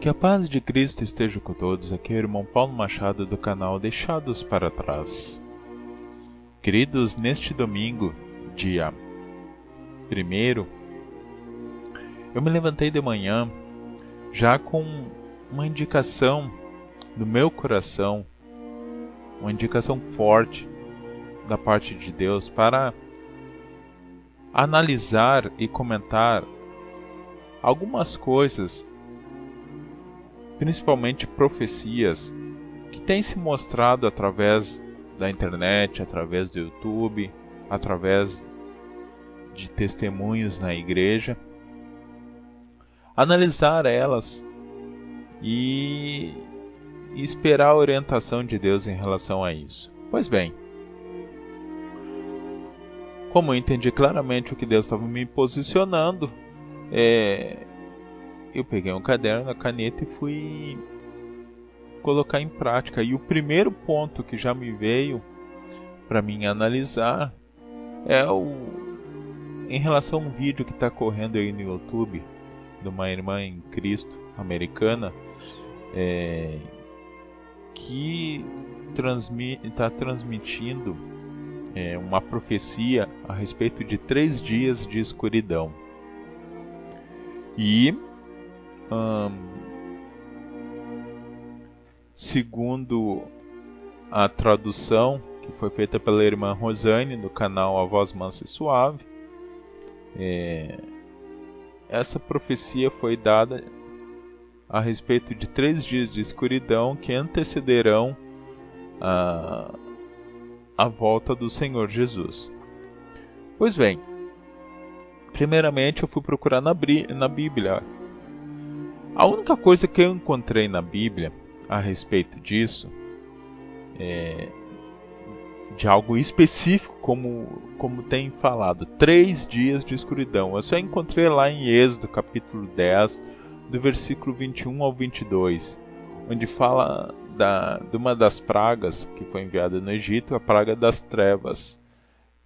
Que a paz de Cristo esteja com todos. Aqui é o irmão Paulo Machado do canal Deixados para Trás. Queridos, neste domingo, dia 1º, eu me levantei de manhã já com uma indicação no meu coração, uma indicação forte da parte de Deus para analisar e comentar algumas coisas, principalmente profecias, que têm se mostrado através da internet, através do YouTube, através de testemunhos na igreja. Analisar elas e esperar a orientação de Deus em relação a isso. Pois bem, como eu entendi claramente o que Deus estava me posicionando, eu peguei um caderno, a caneta e fui colocar em prática. E o primeiro ponto que já me veio para mim analisar é em relação a um vídeo que está correndo aí no YouTube de uma irmã em Cristo americana, que está transmitindo uma profecia a respeito de 3 dias de escuridão. E segundo a tradução que foi feita pela irmã Rosane no canal A Voz Mansa e Suave, essa profecia foi dada a respeito de 3 dias de escuridão que antecederão a volta do Senhor Jesus. Pois bem, primeiramente eu fui procurar na Bíblia. A única coisa que eu encontrei na Bíblia a respeito disso, de algo específico, como tem falado, 3 dias de escuridão, eu só encontrei lá em Êxodo capítulo 10, do versículo 21 ao 22, onde fala de uma das pragas que foi enviada no Egito, a praga das trevas.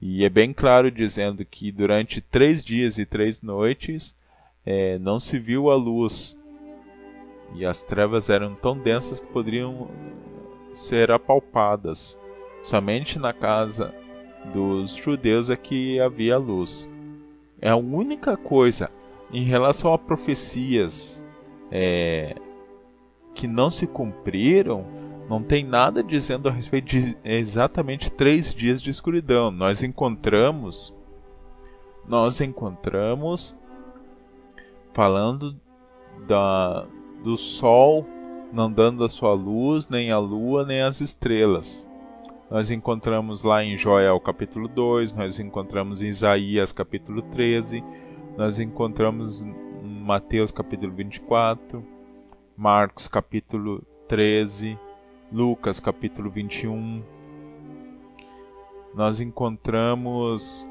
E é bem claro dizendo que durante 3 dias e 3 noites não se viu a luz. E as trevas eram tão densas que poderiam ser apalpadas. Somente na casa dos judeus é que havia luz. É a única coisa em relação a profecias que não se cumpriram. Não tem nada dizendo a respeito de exatamente 3 dias de escuridão. Nós encontramos falando do sol não dando a sua luz, nem a lua, nem as estrelas. Nós encontramos lá em Joel capítulo 2, nós encontramos em Isaías capítulo 13, nós encontramos em Mateus capítulo 24, Marcos capítulo 13, Lucas capítulo 21. Nós encontramos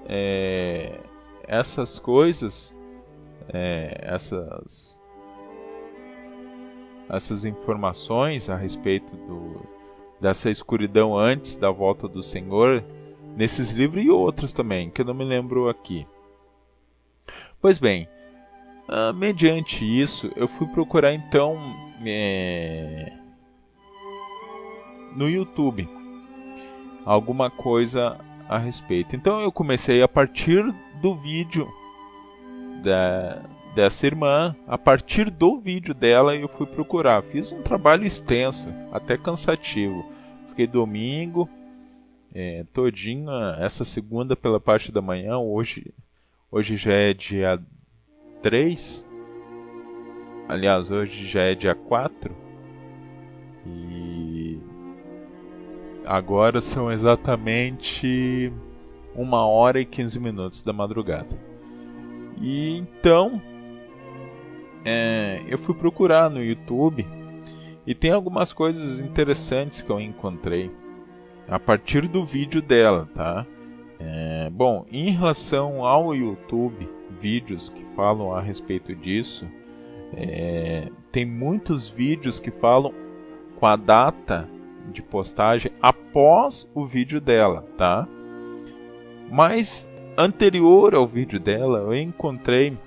essas coisas, essas informações a respeito dessa escuridão antes da volta do Senhor, nesses livros e outros também, que eu não me lembro aqui. Pois bem, mediante isso, eu fui procurar então no YouTube alguma coisa a respeito. Então eu comecei a partir do vídeo dessa irmã, a partir do vídeo dela eu fui procurar. Fiz um trabalho extenso, até cansativo. Fiquei domingo todinho, essa segunda pela parte da manhã. Hoje já é dia 3. Aliás, hoje já é dia 4. E agora são exatamente 1h e 15 da madrugada. E então eu fui procurar no YouTube e tem algumas coisas interessantes que eu encontrei a partir do vídeo dela, tá? Bom, em relação ao YouTube, vídeos que falam a respeito disso, tem muitos vídeos que falam com a data de postagem após o vídeo dela, tá? Mas anterior ao vídeo dela eu encontrei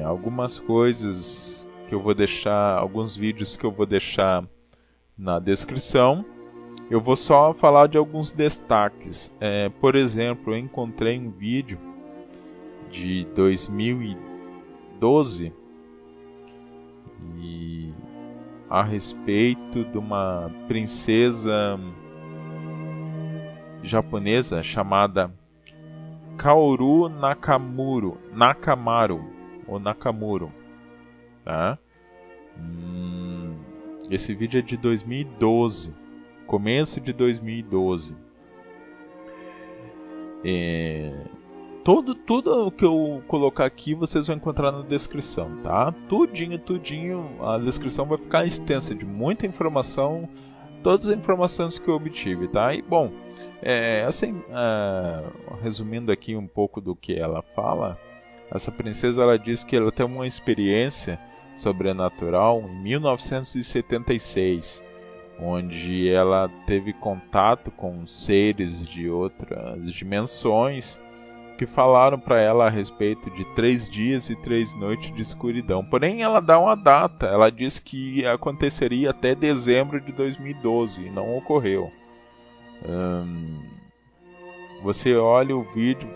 algumas coisas que eu vou deixar, alguns vídeos que eu vou deixar na descrição. Eu vou só falar de alguns destaques. Por exemplo, eu encontrei um vídeo de 2012 e a respeito de uma princesa japonesa chamada Kaoru Nakamuro, tá? Esse vídeo é de 2012, começo de 2012. Tudo o que eu colocar aqui vocês vão encontrar na descrição, tá? Tudinho, a descrição vai ficar extensa de muita informação, todas as informações que eu obtive, tá? E bom, assim, resumindo aqui um pouco do que ela fala, essa princesa ela diz que ela tem uma experiência sobrenatural em 1976, onde ela teve contato com seres de outras dimensões que falaram para ela a respeito de 3 dias e 3 noites de escuridão. Porém, ela dá uma data, ela diz que aconteceria até dezembro de 2012 e não ocorreu. Você olha o vídeo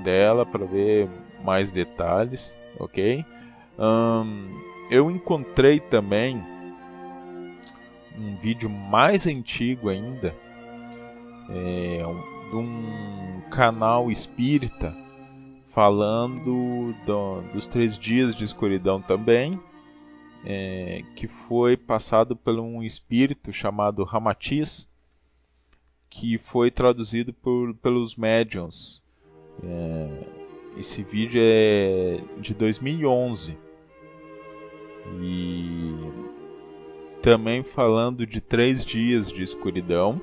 dela para ver mais detalhes, ok? Eu encontrei também um vídeo mais antigo ainda, de um canal espírita falando dos 3 dias de escuridão também, que foi passado por um espírito chamado Ramatiz, que foi traduzido pelos médiuns. Esse vídeo é de 2011 e também falando de 3 dias de escuridão.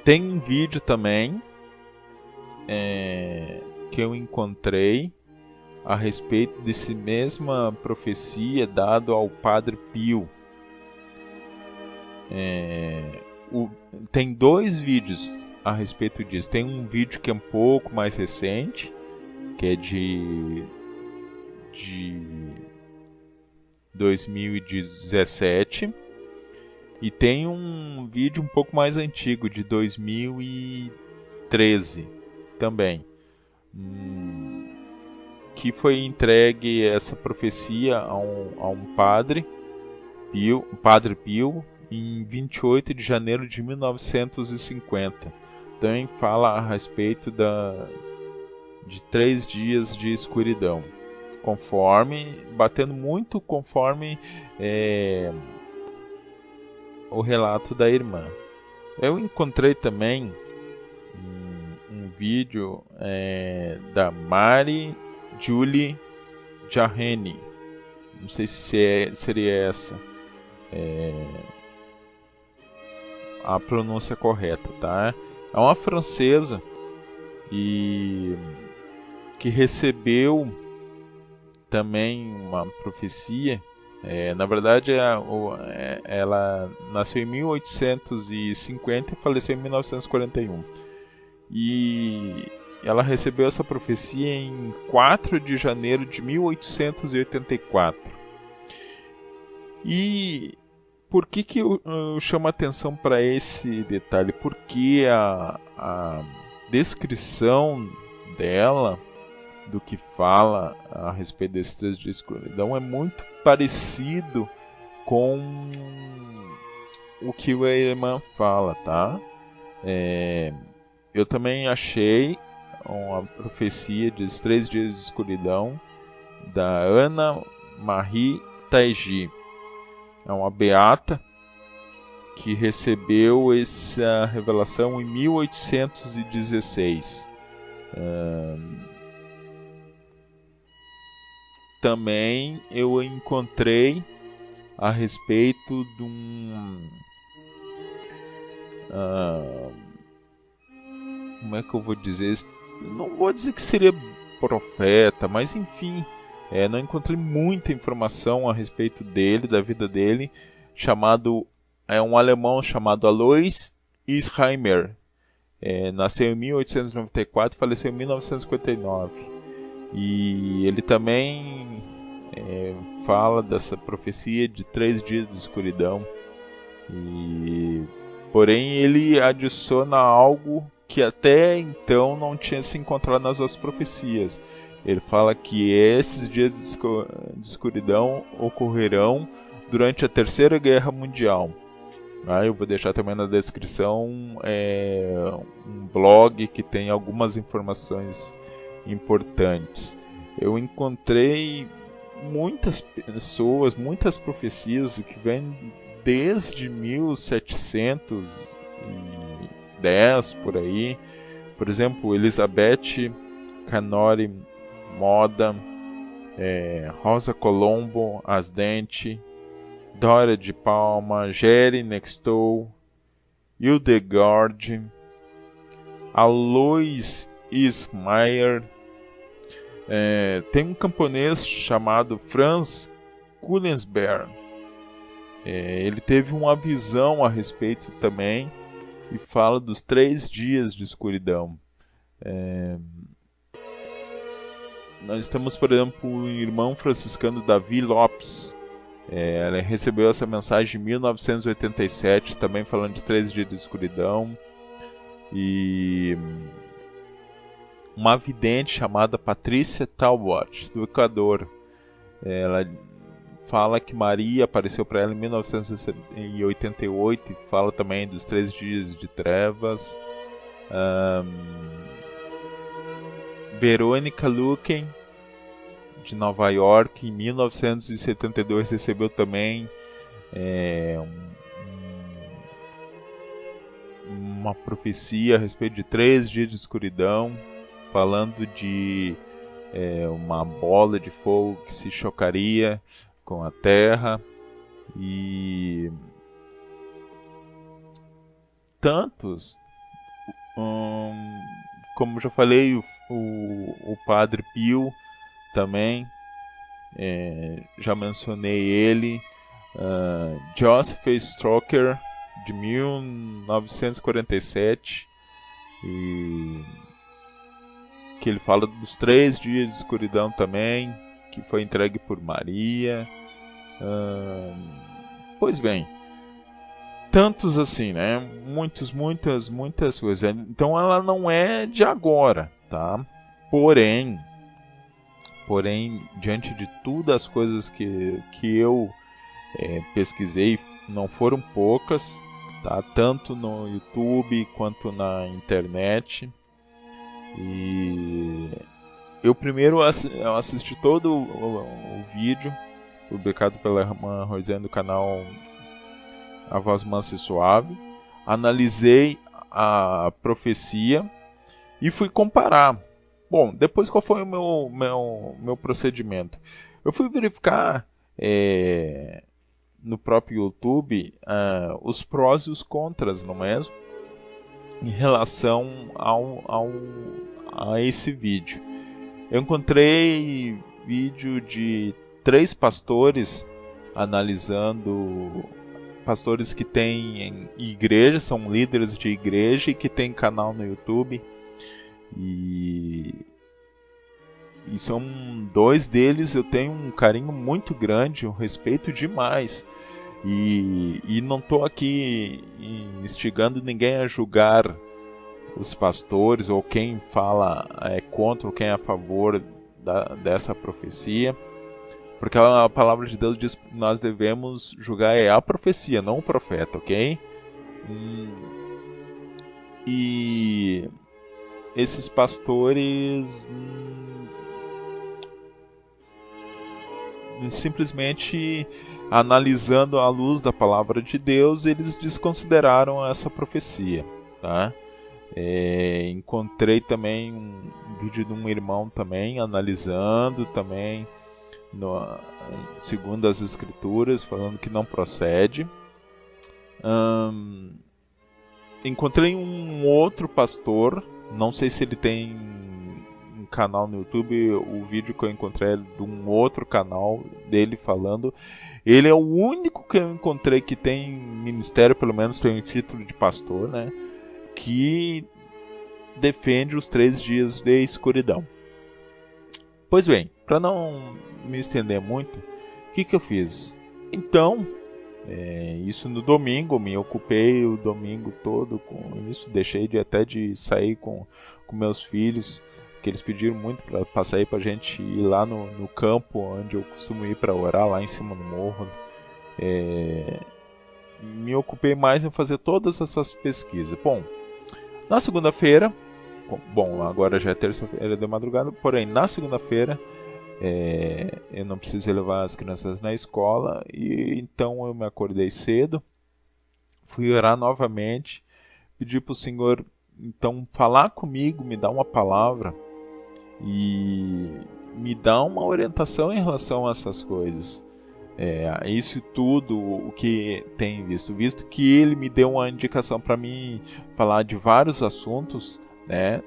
Tem um vídeo também que eu encontrei a respeito dessa mesma profecia dado ao Padre Pio. Tem 2 vídeos a respeito disso. Tem um vídeo que é um pouco mais recente, que é de 2017. E tem um vídeo um pouco mais antigo, de 2013 também, que foi entregue essa profecia a um Padre Pio, em 28 de janeiro de 1950. Também fala a respeito de 3 dias de escuridão, batendo muito conforme o relato da irmã. Eu encontrei também um vídeo da Mari Julie Jaheni, não sei se seria essa a pronúncia correta, tá? É uma francesa e que recebeu também uma profecia. Na verdade, ela nasceu em 1850 e faleceu em 1941. E ela recebeu essa profecia em 4 de janeiro de 1884. E por que eu chamo a atenção para esse detalhe? Porque a descrição dela, do que fala a respeito desses 3 dias de escuridão, é muito parecido com o que a irmã fala, tá? Eu também achei uma profecia dos 3 dias de escuridão da Ana Marie Taiji. É uma beata que recebeu essa revelação em 1816. Também eu encontrei a respeito de como é que eu vou dizer? Não vou dizer que seria profeta, mas enfim, não encontrei muita informação a respeito dele, da vida dele, um alemão chamado Alois Isheimer. Nasceu em 1894 e faleceu em 1959. E ele também fala dessa profecia de 3 dias de escuridão, porém ele adiciona algo que até então não tinha se encontrado nas outras profecias. Ele fala que esses dias de escuridão ocorrerão durante a Terceira Guerra Mundial. Eu vou deixar também na descrição um blog que tem algumas informações importantes. Eu encontrei muitas pessoas, muitas profecias que vêm desde 1710 por aí. Por exemplo, Elizabeth Canori Moda, Rosa Colombo Asdente, Dória de Palma, Jerry Nextou, Hildegard, Alois Ismayer. Tem um camponês chamado Franz Kullensberg. Ele teve uma visão a respeito também e fala dos 3 dias de escuridão. Nós temos, por exemplo, o irmão franciscano Davi Lopes. Ele recebeu essa mensagem em 1987, também falando de 3 dias de escuridão. E uma vidente chamada Patrícia Talbot, do Equador, ela fala que Maria apareceu para ela em 1988 e fala também dos 3 dias de trevas. Verônica Luken, de Nova York, em 1972 recebeu também uma profecia a respeito de 3 dias de escuridão, falando de uma bola de fogo que se chocaria com a terra. E tantos, como já falei, o Padre Pio também, já mencionei ele. Joseph Stroker, de 1947, que ele fala dos 3 dias de escuridão também, que foi entregue por Maria. Pois bem, tantos assim, né? Muitas coisas. Então ela não é de agora, tá? Porém, diante de todas as coisas que eu pesquisei, não foram poucas, tá? Tanto no YouTube quanto na internet. E eu primeiro assisti todo o vídeo publicado pela irmã Rosane do canal A Voz Mansa e Suave, analisei a profecia e fui comparar. Bom, depois qual foi o meu procedimento? Eu fui verificar no próprio YouTube os prós e os contras, não é mesmo? Em relação a esse vídeo. Eu encontrei vídeo de 3 pastores analisando, pastores que têm igreja, são líderes de igreja e que têm canal no YouTube. E são 2 deles, eu tenho um carinho muito grande, um respeito demais. E não estou aqui instigando ninguém a julgar os pastores, ou quem fala contra ou quem é a favor dessa profecia, porque a palavra de Deus diz que nós devemos julgar a profecia, não o profeta, ok? E esses pastores simplesmente analisando à luz da palavra de Deus, eles desconsideraram essa profecia, tá? Encontrei também um vídeo de um irmão também analisando também segundo as escrituras, falando que não procede. Encontrei um outro pastor, não sei se ele tem um canal no YouTube, o vídeo que eu encontrei é de um outro canal dele falando. Ele é o único que eu encontrei que tem ministério, pelo menos tem o título de pastor, né? Que defende os 3 dias de escuridão. Pois bem, para não me estender muito, o que eu fiz? Então, isso no domingo, me ocupei o domingo todo com isso, deixei até de sair com meus filhos, que eles pediram muito para sair para a gente ir lá no campo, onde eu costumo ir para orar, lá em cima no morro. Me ocupei mais em fazer todas essas pesquisas. Bom, na segunda-feira, agora já é terça-feira de madrugada, porém na segunda-feira eu não precisei levar as crianças na escola, e então eu me acordei cedo, fui orar novamente, pedi para o Senhor então falar comigo, me dar uma palavra e me dar uma orientação em relação a essas coisas. Isso tudo o que tem visto que ele me deu uma indicação para mim falar de vários assuntos, né?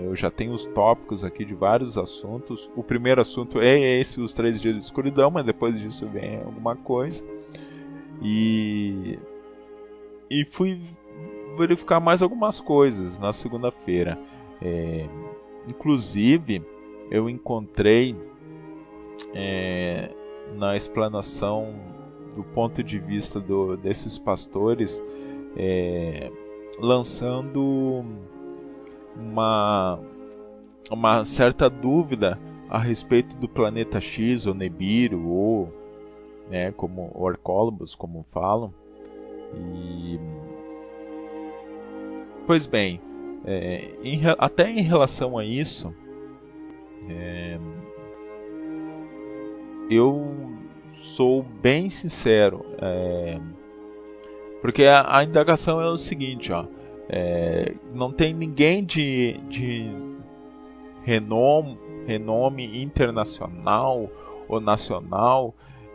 Eu já tenho os tópicos aqui de vários assuntos. O primeiro assunto é esse, os 3 dias de escuridão, mas depois disso vem alguma coisa. E fui verificar mais algumas coisas na segunda-feira. Inclusive, eu encontrei na explanação do ponto de vista desses pastores lançando uma certa dúvida a respeito do planeta X, ou Nibiru, ou como Orcolobus, como falam. Pois bem, até em relação a isso, eu sou bem sincero, porque a indagação é o seguinte, não tem ninguém de renome internacional ou nacional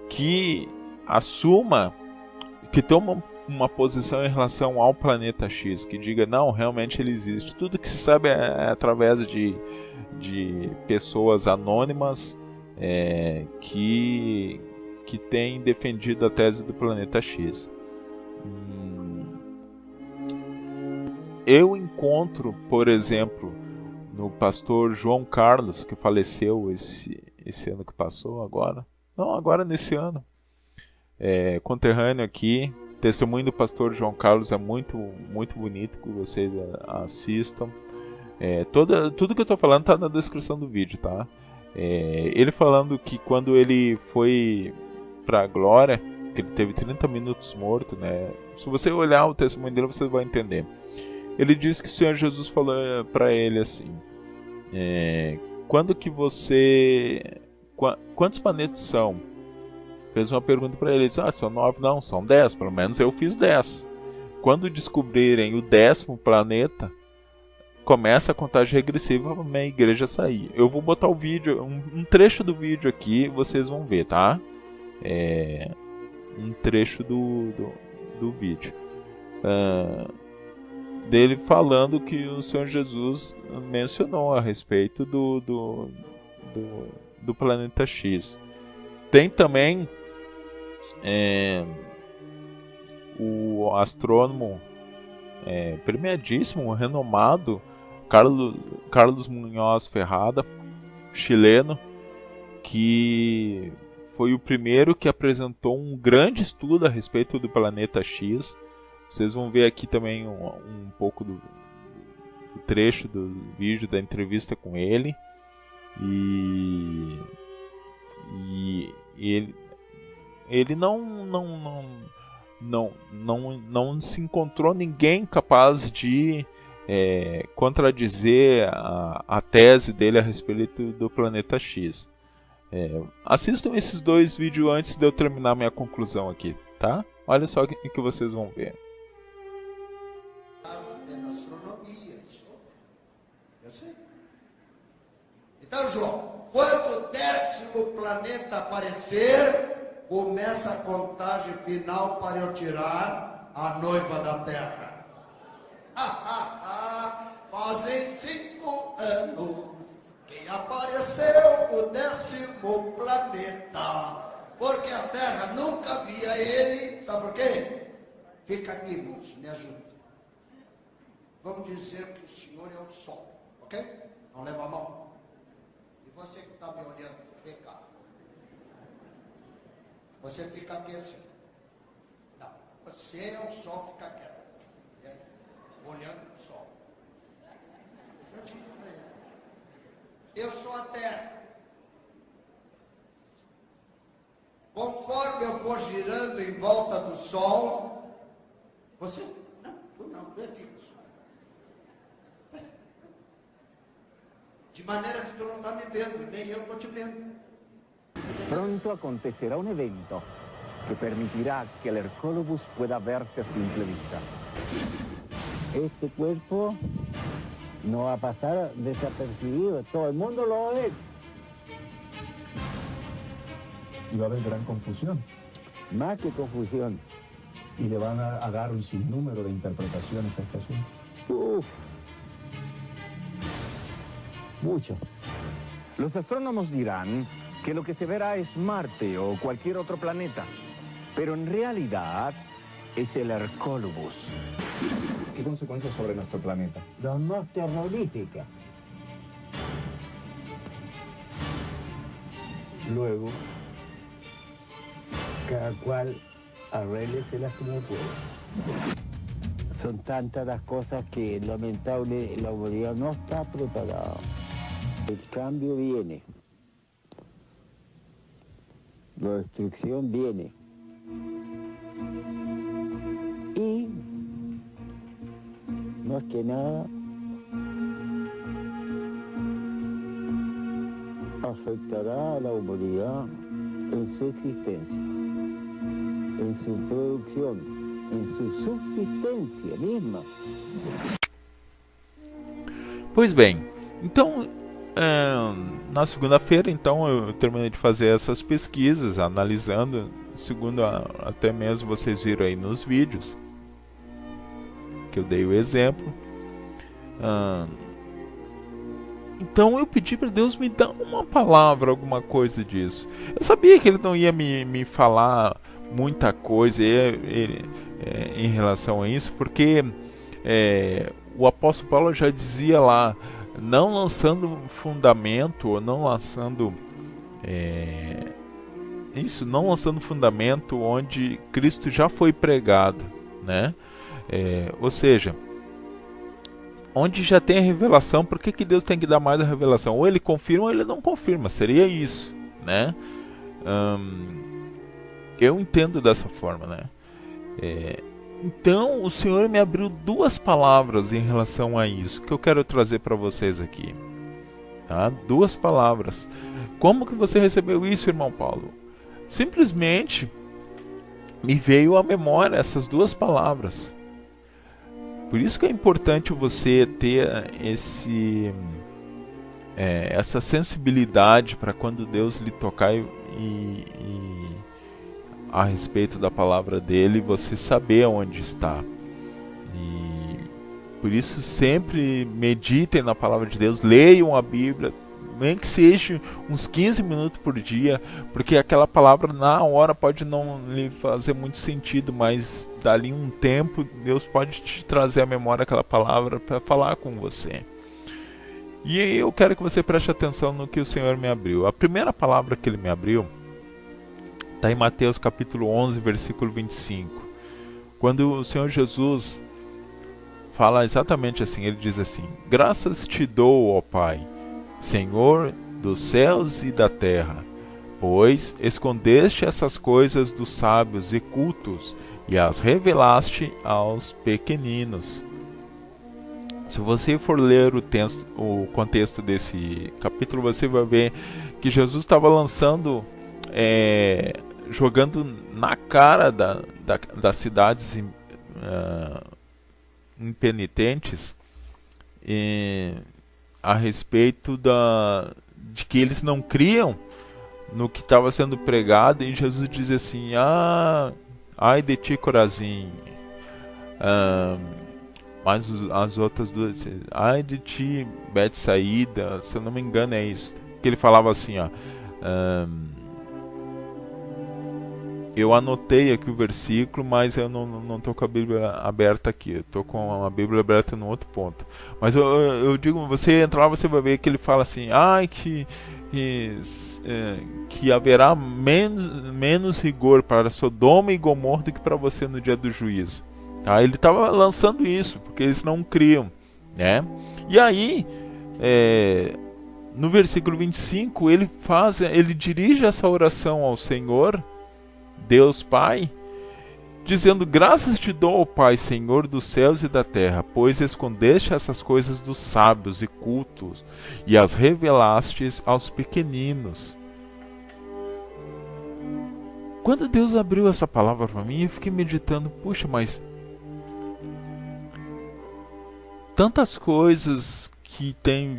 que assuma, que toma uma posição em relação ao planeta X, que diga, não, realmente ele existe. Tudo que se sabe é através de pessoas anônimas que têm defendido a tese do planeta X. Eu encontro, por exemplo, no pastor João Carlos, que faleceu esse ano que passou agora. Não, agora nesse ano. Conterrâneo aqui. Testemunho do pastor João Carlos é muito, muito bonito, que vocês assistam. Tudo que eu estou falando está na descrição do vídeo, tá? Ele falando que quando ele foi para a glória, que ele teve 30 minutos morto, né? Se você olhar o testemunho dele, você vai entender. Ele disse que o Senhor Jesus falou para ele assim: quantos planetas são? Fez uma pergunta para ele, disse, são 9, não, são 10, pelo menos eu fiz 10. Quando descobrirem o 10º planeta, começa a contagem regressiva para minha igreja sair. Eu vou botar o vídeo, um trecho do vídeo aqui, vocês vão ver, tá? Um trecho do vídeo. Dele falando que o Senhor Jesus mencionou a respeito do planeta X. Tem também o astrônomo premiadíssimo, renomado, Carlos Munhoz Ferrada, chileno, que foi o primeiro que apresentou um grande estudo a respeito do planeta X. Vocês vão ver aqui também um pouco do trecho do vídeo da entrevista com ele. E ele não se encontrou ninguém capaz de contradizer a tese dele a respeito do planeta X. Assistam esses 2 vídeos antes de eu terminar minha conclusão aqui, tá? Olha só o que vocês vão ver. Então, João, quando o 10º planeta aparecer, começa a contagem final para eu tirar a noiva da Terra. Fazem 5 anos que apareceu o 10º planeta, porque a Terra nunca via ele. Sabe por quê? Fica aqui, irmãos, me ajuda. Vamos dizer que o Senhor é o Sol, ok? Não leva a mão. Você que está me olhando, vem cá. Você fica aqui assim. Não, você é o sol, fica quieto. Olhando para o sol. Eu digo para ele. Eu sou a terra. Conforme eu for girando em volta do sol, você... Não, tu não, tu é filho do sol. De maneira que tu não está me vendo, nem eu estou te vendo. Pronto acontecerá un evento que permitirá que el Hercólogos pueda verse a simple vista. Este cuerpo no va a pasar desapercibido, todo el mundo lo va a ver. Y va a haber gran confusión. Más que confusión. Y le van a dar un sinnúmero de interpretaciones a este asunto. Uf. Mucho. Los astrónomos dirán que lo que se verá es Marte o cualquier otro planeta, pero en realidad es el Hercólogos. ¿Qué consecuencias sobre nuestro planeta? Las más terroríficas. Luego, cada cual arrégleselas como pueda. Son tantas las cosas que lamentable la humanidad no está preparada. El cambio viene. La destrucción viene. Y, más que nada, afectará a la humanidad en su existencia, en su producción, en su subsistencia misma. Pois bem, então na segunda-feira então eu terminei de fazer essas pesquisas, analisando, segundo até mesmo vocês viram aí nos vídeos que eu dei o exemplo. Então eu pedi para Deus me dar uma palavra, alguma coisa disso. Eu sabia que Ele não ia me falar muita coisa em relação a isso, porque o apóstolo Paulo já dizia lá, não lançando fundamento, ou não lançando não lançando fundamento onde Cristo já foi pregado, né? Ou seja, onde já tem a revelação, por que Deus tem que dar mais a revelação? Ou Ele confirma ou Ele não confirma, seria isso, né? Eu entendo dessa forma, né? Então o Senhor me abriu duas palavras em relação a isso, que eu quero trazer para vocês aqui, tá? Duas palavras. Como que você recebeu isso, irmão Paulo? Simplesmente me veio à memória essas duas palavras. Por isso que é importante você ter essa sensibilidade para quando Deus lhe tocar a respeito da palavra dele, você saber onde está. E por isso sempre meditem na palavra de Deus, leiam a Bíblia, nem que seja uns 15 minutos por dia, porque aquela palavra na hora pode não lhe fazer muito sentido, mas dali um tempo Deus pode te trazer à memória aquela palavra para falar com você. E eu quero que você preste atenção no que o Senhor me abriu. A primeira palavra que Ele me abriu está em Mateus capítulo 11, versículo 25. Quando o Senhor Jesus fala exatamente assim, Ele diz assim: graças te dou, ó Pai, Senhor dos céus e da terra, pois escondeste essas coisas dos sábios e cultos e as revelaste aos pequeninos. Se você for ler o contexto desse capítulo, você vai ver que Jesus estava lançando, jogando na cara das cidades impenitentes a respeito de que eles não criam no que estava sendo pregado, e Jesus diz assim: ai de ti, Corazim. Mas as outras duas, ai de ti, Betsaída, se eu não me engano é isso, que ele falava assim, eu anotei aqui o versículo, mas eu não estou com a Bíblia aberta aqui, eu estou com a Bíblia aberta no outro ponto. Mas eu digo, você entrar lá, você vai ver que ele fala assim, ai que que haverá menos rigor para Sodoma e Gomorra do que para você no dia do juízo. Tá? Ele estava lançando isso, porque eles não criam, né? E aí, no versículo 25, ele dirige essa oração ao Senhor, Deus Pai, dizendo: graças te dou, ó Pai, Senhor dos céus e da terra, pois escondeste essas coisas dos sábios e cultos e as revelastes aos pequeninos. Quando Deus abriu essa palavra para mim, eu fiquei meditando: puxa, mas tantas coisas que tem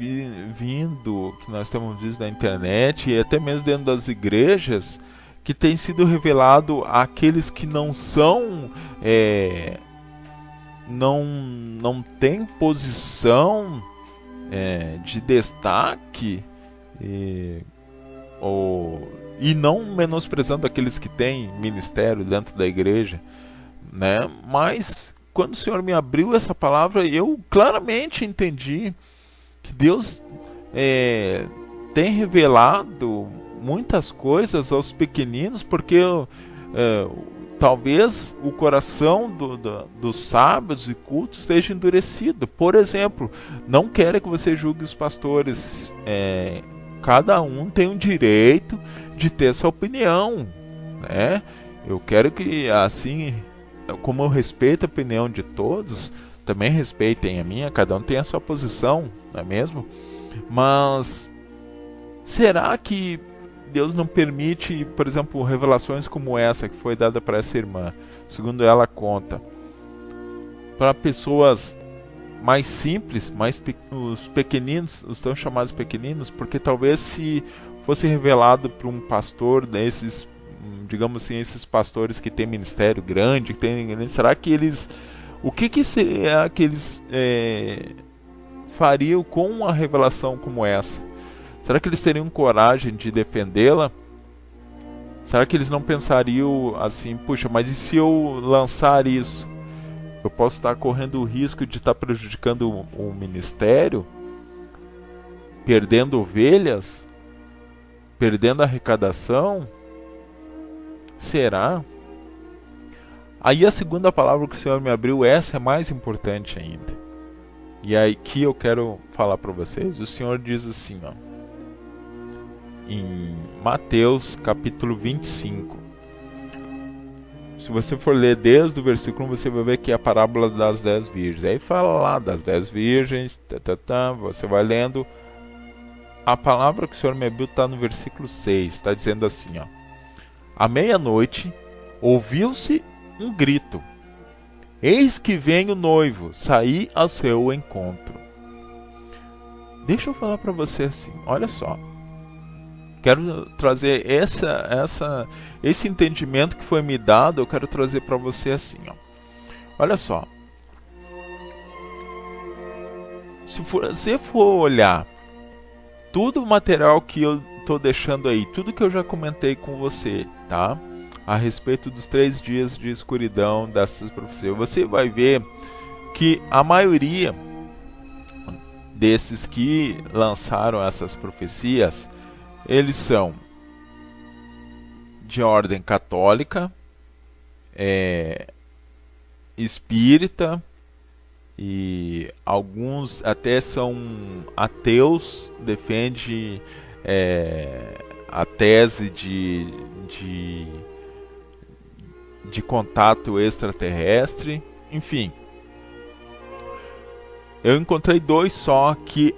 vindo, que nós temos visto na internet e até mesmo dentro das igrejas, que tem sido revelado àqueles que não são, não têm posição de destaque, e não menosprezando aqueles que têm ministério dentro da igreja, né? Mas quando o Senhor me abriu essa palavra, eu claramente entendi que Deus tem revelado muitas coisas aos pequeninos, porque talvez o coração dos sábios e cultos esteja endurecido. Por exemplo, não quero que você julgue os pastores. Cada um tem o direito de ter sua opinião, né? Eu quero que, assim como eu respeito a opinião de todos, também respeitem a minha. Cada um tem a sua posição, não é mesmo? Mas será que Deus não permite, por exemplo, revelações como essa que foi dada para essa irmã, segundo ela conta, para pessoas mais simples, os pequeninos, os tão chamados pequeninos, porque talvez se fosse revelado para um pastor desses, digamos assim, esses pastores que têm ministério grande, será que eles, o que seria que eles fariam com uma revelação como essa? Será que eles teriam coragem de defendê-la? Será que eles não pensariam assim: puxa, mas e se eu lançar isso? Eu posso estar correndo o risco de estar prejudicando o ministério, perdendo ovelhas, perdendo a arrecadação? Será? Aí a segunda palavra que o Senhor me abriu, essa é mais importante ainda. E aí que eu quero falar para vocês. O Senhor diz assim, ó, em Mateus capítulo 25. Se você for ler desde o versículo 1, você vai ver que é a parábola das 10 virgens. Aí fala lá das 10 virgens, você vai lendo. A palavra que o Senhor me abriu está no versículo 6, está dizendo assim, ó: à meia-noite ouviu-se um grito: eis que vem o noivo, saí ao seu encontro. Deixa eu falar para você assim, olha só. Quero trazer esse entendimento que foi me dado, eu quero trazer para você assim, ó. Olha só. Se você for olhar todo o material que eu estou deixando aí, tudo que eu já comentei com você, tá? A respeito dos 3 dias de escuridão dessas profecias, você vai ver que a maioria desses que lançaram essas profecias, eles são de ordem católica, espírita, e alguns até são ateus, defende a tese de contato extraterrestre, enfim. Eu encontrei 2 só que,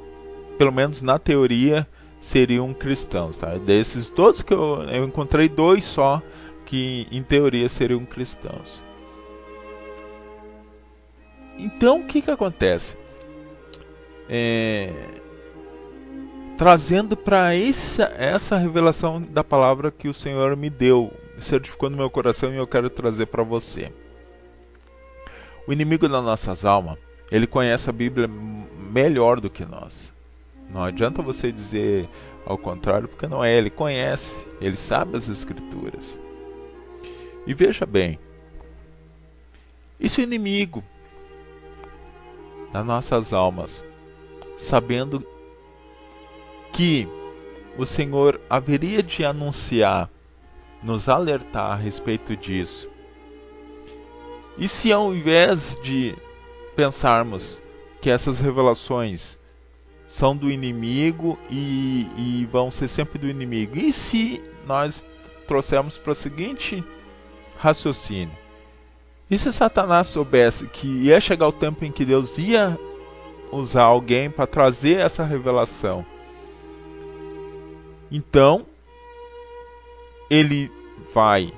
pelo menos na teoria, seriam cristãos, tá? Desses todos que eu encontrei 2 só que em teoria seriam cristãos. Então o que acontece? Trazendo para essa revelação da palavra que o Senhor me deu, certificou no meu coração, e eu quero trazer para você. O inimigo das nossas almas, ele conhece a Bíblia melhor do que nós. Não adianta você dizer ao contrário, porque não é. Ele conhece, ele sabe as Escrituras. E veja bem, e se o inimigo das nossas almas, sabendo que o Senhor haveria de anunciar, nos alertar a respeito disso? E se ao invés de pensarmos que essas revelações são do inimigo e vão ser sempre do inimigo, e se nós trouxermos para o seguinte raciocínio: e se Satanás soubesse que ia chegar o tempo em que Deus ia usar alguém para trazer essa revelação, então ele vai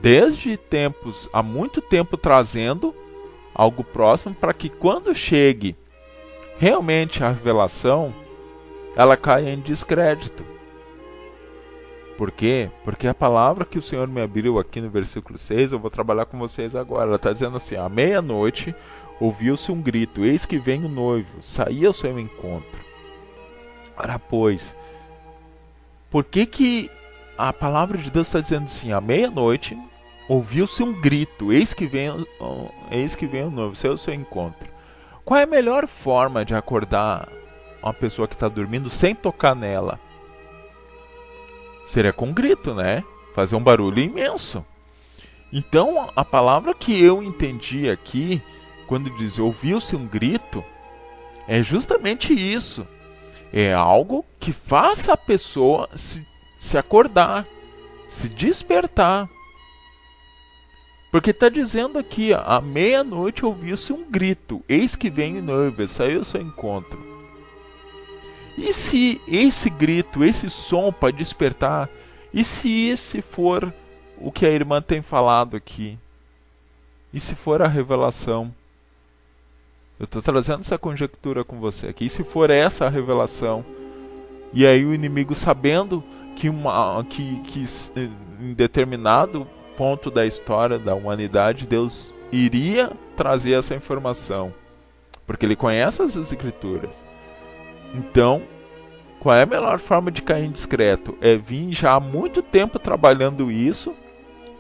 desde tempos, há muito tempo, trazendo algo próximo para que quando chegue realmente a revelação, ela caia em descrédito. Por quê? Porque a palavra que o Senhor me abriu aqui no versículo 6, eu vou trabalhar com vocês agora. Ela está dizendo assim: à meia-noite ouviu-se um grito, eis que vem o noivo, saí ao seu encontro. Ora pois, por que a palavra de Deus está dizendo assim: à meia-noite ouviu-se um grito, eis que vem o noivo, saí ao seu encontro? Qual é a melhor forma de acordar uma pessoa que está dormindo sem tocar nela? Seria com um grito, né? Fazer um barulho imenso. Então, a palavra que eu entendi aqui, quando diz ouviu-se um grito, é justamente isso. É algo que faça a pessoa se acordar, se despertar. Porque está dizendo aqui, à meia-noite ouviu-se um grito, eis que vem o noivo, saiu ao seu encontro. E se esse grito, esse som para despertar, e se esse for o que a irmã tem falado aqui? E se for a revelação? Eu estou trazendo essa conjectura com você aqui. E se for essa a revelação? E aí o inimigo, sabendo que em determinado ponto da história da humanidade, Deus iria trazer essa informação, porque ele conhece as escrituras. Então, qual é a melhor forma de cair discreto? É vir já há muito tempo trabalhando isso,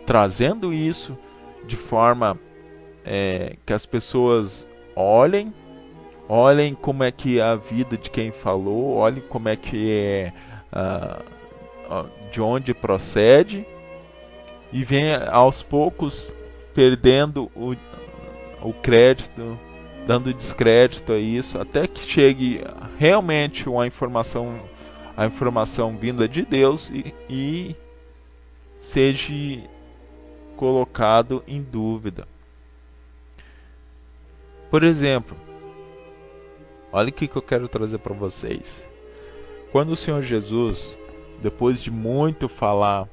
trazendo isso de forma que as pessoas olhem como é que é a vida de quem falou, olhem como é que é, de onde procede, e venha aos poucos perdendo o crédito, dando descrédito a isso, até que chegue realmente a informação vinda de Deus e seja colocado em dúvida. Por exemplo, olha o que eu quero trazer para vocês. Quando o Senhor Jesus, depois de muito falar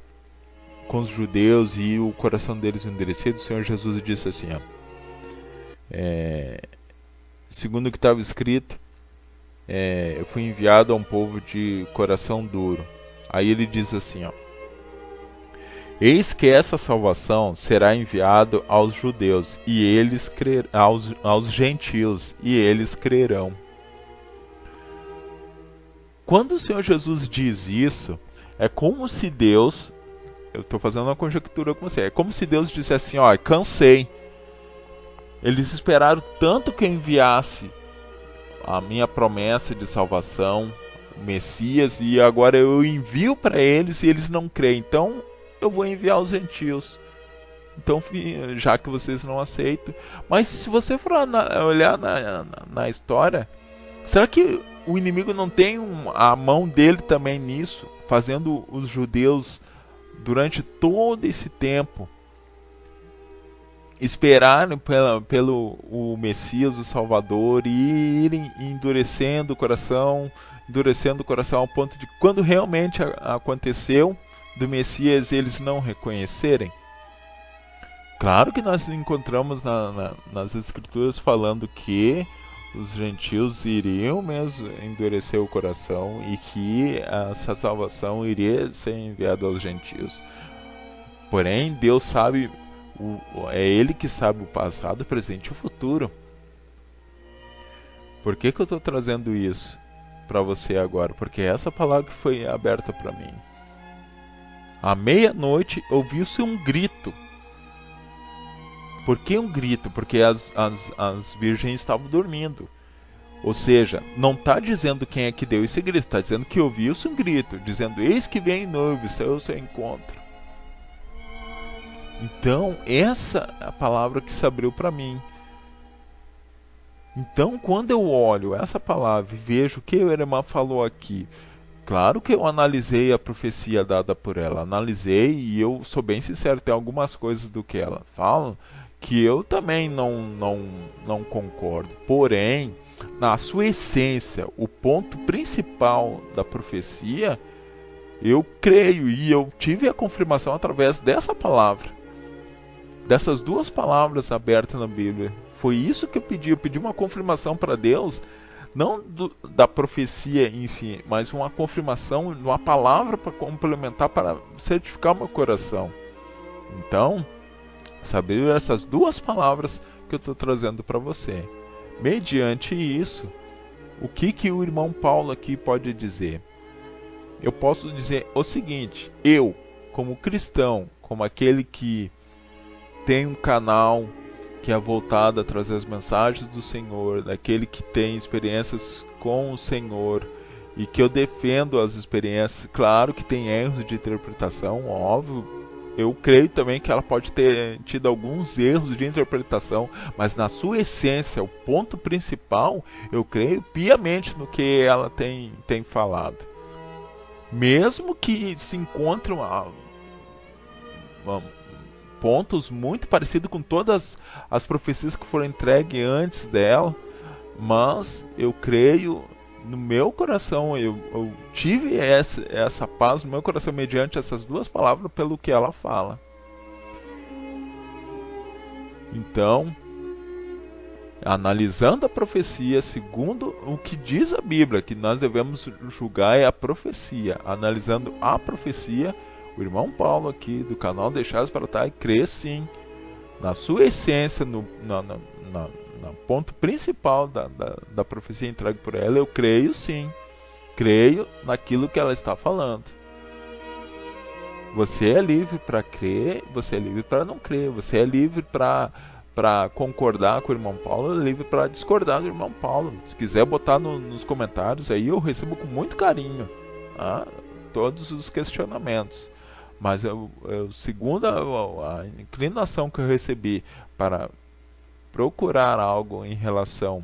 com os judeus e o coração deles endurecido, o Senhor Jesus disse assim, segundo o que estava escrito, eu fui enviado a um povo de coração duro. Aí ele diz assim, eis que essa salvação será enviada aos judeus e eles aos gentios, e eles crerão. Quando o Senhor Jesus diz isso, é como se Deus, eu estou fazendo uma conjectura com você, é como se Deus dissesse assim, cansei. Eles esperaram tanto que eu enviasse a minha promessa de salvação, o Messias, e agora eu envio para eles e eles não creem. Então eu vou enviar os gentios. Então, já que vocês não aceitam. Mas se você for olhar na história, será que o inimigo não tem a mão dele também nisso? Fazendo os judeus, durante todo esse tempo, esperarem pelo o Messias, o Salvador, e irem endurecendo o coração ao ponto de, quando realmente aconteceu do Messias, eles não reconhecerem? Claro que nós encontramos nas Escrituras falando que os gentios iriam mesmo endurecer o coração e que essa salvação iria ser enviada aos gentios. Porém, Deus sabe, é Ele que sabe o passado, o presente e o futuro. Por que eu estou trazendo isso para você agora? Porque essa palavra que foi aberta para mim. À meia-noite ouviu-se um grito. Por que um grito? Porque as virgens estavam dormindo. Ou seja, não está dizendo quem é que deu esse grito, está dizendo que ouviu-se um grito, dizendo: eis que vem noivo, saiu ao seu encontro. Então, essa é a palavra que se abriu para mim. Então, quando eu olho essa palavra e vejo o que a irmã falou aqui, claro que eu analisei a profecia dada por ela, analisei, e eu sou bem sincero, tem algumas coisas do que ela fala que eu também não concordo. Porém, na sua essência, o ponto principal da profecia, eu creio, e eu tive a confirmação através dessa palavra, dessas duas palavras abertas na Bíblia. Foi isso que eu pedi uma confirmação para Deus, não da profecia em si, mas uma confirmação, uma palavra para complementar, para certificar o meu coração. Então, saber essas duas palavras que eu estou trazendo para você. Mediante isso, o que o irmão Paulo aqui pode dizer? Eu posso dizer o seguinte: eu, como cristão, como aquele que tem um canal que é voltado a trazer as mensagens do Senhor, daquele que tem experiências com o Senhor e que eu defendo as experiências, claro que tem erros de interpretação, óbvio, eu creio também que ela pode ter tido alguns erros de interpretação, mas na sua essência, o ponto principal, eu creio piamente no que ela tem falado. Mesmo que se encontrem pontos muito parecidos com todas as profecias que foram entregues antes dela, mas eu creio no meu coração, eu tive essa paz no meu coração mediante essas duas palavras, pelo que ela fala. Então, analisando a profecia segundo o que diz a Bíblia, que nós devemos julgar é a profecia, analisando a profecia, o irmão Paulo aqui do canal Deixados para Trás crê sim, na sua essência, no ponto principal da profecia entregue por ela, eu creio sim, creio naquilo que ela está falando. Você é livre para crer, você é livre para não crer, você é livre para concordar com o irmão Paulo, é livre para discordar do irmão Paulo. Se quiser botar nos comentários aí, eu recebo com muito carinho, tá? Todos os questionamentos. Mas segundo a inclinação que eu recebi para procurar algo em relação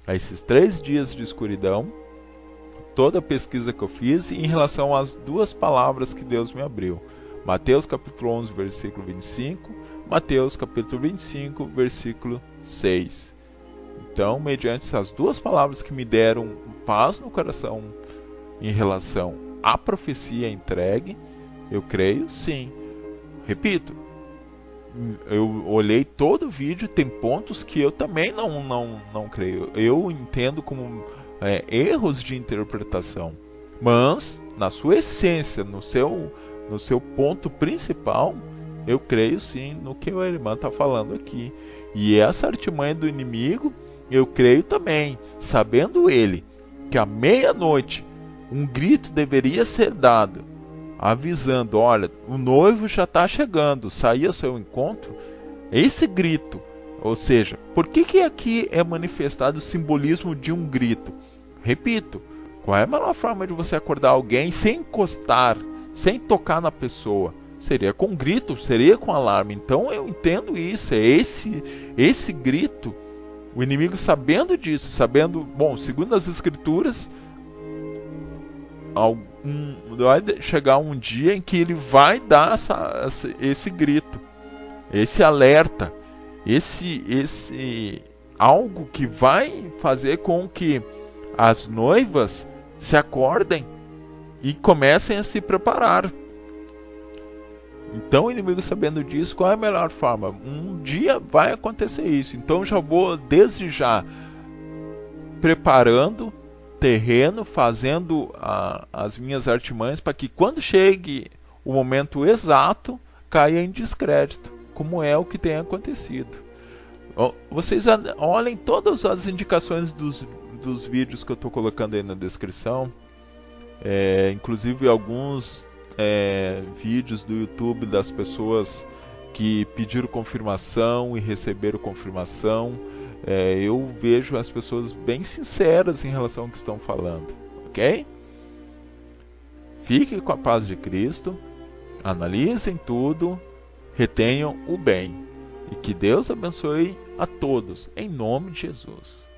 a esses 3 dias de escuridão, toda a pesquisa que eu fiz em relação às duas palavras que Deus me abriu. Mateus capítulo 11, versículo 25, Mateus capítulo 25, versículo 6. Então, mediante essas duas palavras que me deram paz no coração em relação à profecia entregue, eu creio sim. Repito, eu olhei todo o vídeo, tem pontos que eu também não creio. Eu entendo como erros de interpretação. Mas, na sua essência, no seu ponto principal, eu creio sim no que a irmã está falando aqui. E essa artimanha do inimigo, eu creio também, sabendo ele que à meia-noite um grito deveria ser dado, avisando: olha, o noivo já está chegando, sair ao seu encontro. Esse grito, ou seja, por que aqui é manifestado o simbolismo de um grito? Repito, qual é a melhor forma de você acordar alguém sem encostar, sem tocar na pessoa? Seria com grito, seria com alarme. Então eu entendo isso, é esse grito, o inimigo sabendo disso, sabendo, bom, segundo as escrituras, vai chegar um dia em que ele vai dar esse grito, esse alerta, esse algo que vai fazer com que as noivas se acordem e comecem a se preparar. Então o inimigo, sabendo disso, qual é a melhor forma? Um dia vai acontecer isso, então já vou desde já preparando terreno, fazendo as minhas artimanhas para que quando chegue o momento exato, caia em descrédito, como é o que tem acontecido. Vocês olhem todas as indicações dos vídeos que eu estou colocando aí na descrição, inclusive alguns vídeos do YouTube das pessoas que pediram confirmação e receberam confirmação. Eu vejo as pessoas bem sinceras em relação ao que estão falando, ok? Fiquem com a paz de Cristo, analisem tudo, retenham o bem, e que Deus abençoe a todos, em nome de Jesus.